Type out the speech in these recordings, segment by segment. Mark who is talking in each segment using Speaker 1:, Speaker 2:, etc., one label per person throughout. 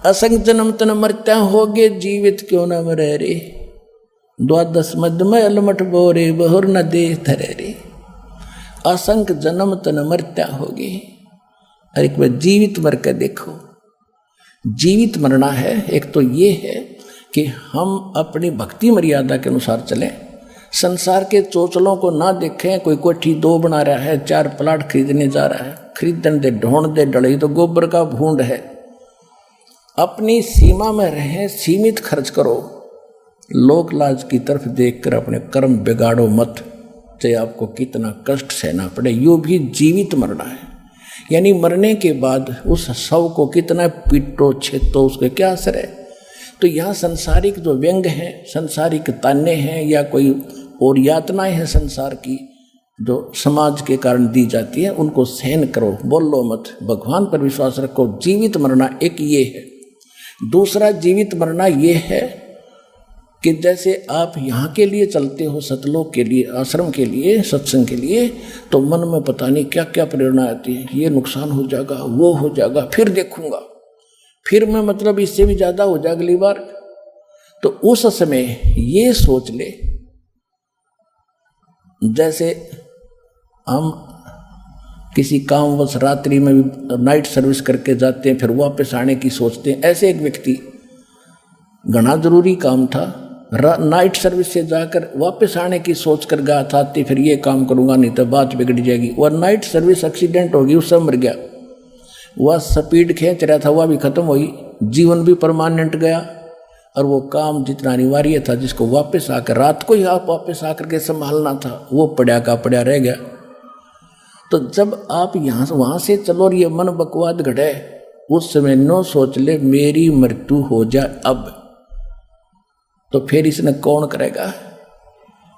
Speaker 1: असंग जन्म तन मरत्या होगे जीवित क्यों न मरे रे, द्वादश मध्य में अलमठ बोरे बहुर न दे धरे रे। असंख्य जन्म तन मरत्या होगी, और एक बार जीवित मर के देखो। जीवित मरना है, एक तो ये है कि हम अपनी भक्ति मर्यादा के अनुसार चलें, संसार के चोचलों को ना देखें। कोई कोठी 2 बना रहा है, 4 प्लाट खरीदने जा रहा है, खरीदने दे ढोंड दे डले तो गोबर का भूंड है। अपनी सीमा में रहें, सीमित खर्च करो, लोक लाज की तरफ देखकर अपने कर्म बिगाड़ो मत, चाहे आपको कितना कष्ट सहना पड़े। यो भी जीवित मरना है, यानी मरने के बाद उस शव को कितना पीटो छेतो, उसके क्या असर है। तो यहाँ संसारिक जो व्यंग हैं, संसारिक ताने हैं, या कोई और यातनाएं हैं संसार की जो समाज के कारण दी जाती है, उनको सहन करो, बोलो मत, भगवान पर विश्वास रखो। जीवित मरना एक ये है। दूसरा जीवित मरना ये है कि जैसे आप यहाँ के लिए चलते हो, सतलोक के लिए, आश्रम के लिए, सत्संग के लिए, तो मन में पता नहीं क्या क्या प्रेरणा आती है, ये नुकसान हो जाएगा, वो हो जाएगा, फिर देखूंगा, फिर मैं मतलब इससे भी ज़्यादा हो जाए अगली बार। तो उस समय ये सोच ले, जैसे हम किसी कामवश रात्रि में भी नाइट सर्विस करके जाते हैं, फिर वापस आने की सोचते हैं। ऐसे एक व्यक्ति, घना जरूरी काम था, नाइट सर्विस से जाकर वापस आने की सोच कर गया था, फिर ये काम करूंगा नहीं तो बात बिगड़ जाएगी। वह नाइट सर्विस एक्सीडेंट होगी, उससे मर गया। वह स्पीड खींच रहा था, वह भी खत्म हुई, जीवन भी परमानेंट गया, और वो काम जितना अनिवार्य था, जिसको वापस आकर रात को ही आप वापस आकर के संभालना था, वो पड़ा का पड़ा रह गया। तो जब आप यहाँ वहाँ से चलो और ये मन बकवाद घटे, उस समय न सोच ले मेरी मृत्यु हो जाए अब, तो फिर इसने कौन करेगा।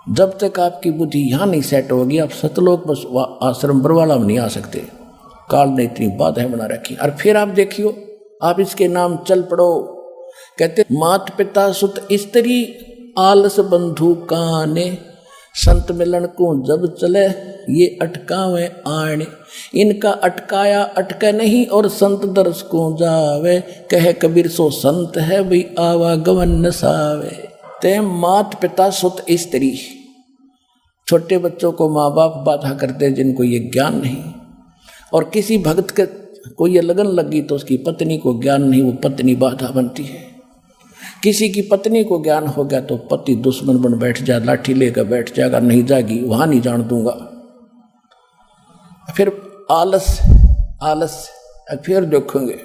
Speaker 1: जब तक आपकी बुद्धि यहाँ नहीं सेट होगी, आप सतलोक बस आश्रम बरवाला में नहीं आ सकते। काल ने इतनी बाधाएं बना रखी। और फिर आप देखियो, आप इसके नाम चल पड़ो। कहते मात पिता सुत स्त्री आलस बंधु काने, संत मिलन को जब चले ये अटकावे आने। इनका अटकाया अटके नहीं, और संत दर्श को जावे, कहे कबीर सो संत है भाई आवागमन नसावे। ते मात पिता सुत स्त्री, छोटे बच्चों को माँ बाप बाधा करते जिनको ये ज्ञान नहीं, और किसी भक्त के को ये लगन लगी तो उसकी पत्नी को ज्ञान नहीं, वो पत्नी बाधा बनती है। किसी की पत्नी को ज्ञान हो गया तो पति दुश्मन बन बैठ जाए, लाठी लेकर बैठ जाएगा, नहीं जागी, वहां नहीं जान दूंगा। फिर आलस आलस, फिर देखेंगे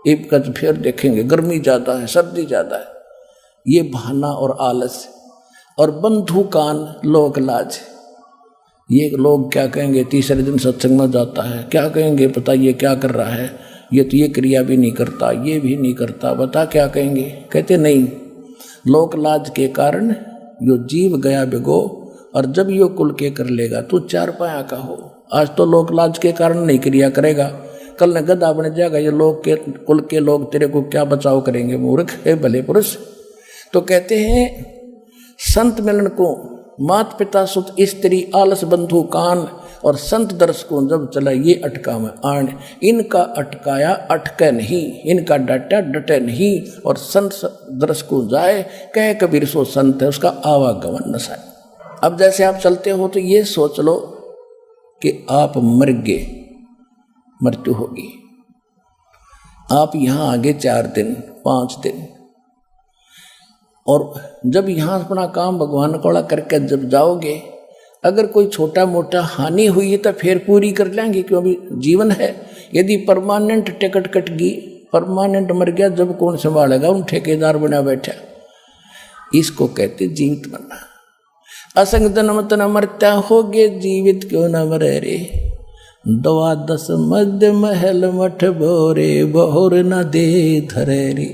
Speaker 1: ईब का, फिर देखेंगे गर्मी ज़्यादा है, सर्दी ज़्यादा है, ये बहाना और आलस। और बंधु कान लोक लाज, ये लोग क्या कहेंगे, तीसरे दिन सत्संग में जाता है, क्या कहेंगे पता ये क्या कर रहा है, ये तो ये क्रिया भी नहीं करता, ये भी नहीं करता, बता क्या कहेंगे। कहते नहीं, लोक लाज के कारण यो जीव गया बिगो, और जब यो कुल के कर लेगा तू 4 पाया का हो। आज तो लोक लाज के कारण नहीं क्रिया करेगा, कल न गधा बन जाएगा, ये लोग के कुल के लोग तेरे को क्या बचाव करेंगे, मूर्ख है भले पुरुष। तो कहते हैं संत मिलन को मात पिता सुत स्त्री आलस बंधु कान, और संत दर्श को जब चला ये अटका में आन। इनका अटकाया अटके नहीं, इनका डटा डटे नहीं, और संत दर्श को जाए, कहे कबीर सो संत है उसका आवागमन न साए। अब जैसे आप चलते हो तो ये सोच लो कि आप मर गए, मृत्यु होगी, आप यहाँ आगे 4 दिन 5 दिन, और जब यहाँ अपना काम भगवान कोड़ा करके जब जाओगे, अगर कोई छोटा मोटा हानि हुई है तो फिर पूरी कर लेंगे, क्योंकि जीवन है। यदि परमानेंट टिकट कट गई, परमानेंट मर गया, जब कौन संभालेगा, उन ठेकेदार बना बैठा। इसको कहते जीवित मरना। असंग जन्म तन मरत्या होगे, जीवित क्यों न मरे रे, द्वादश मध्य महल मठ भोरे बहुर न दे धरे रे।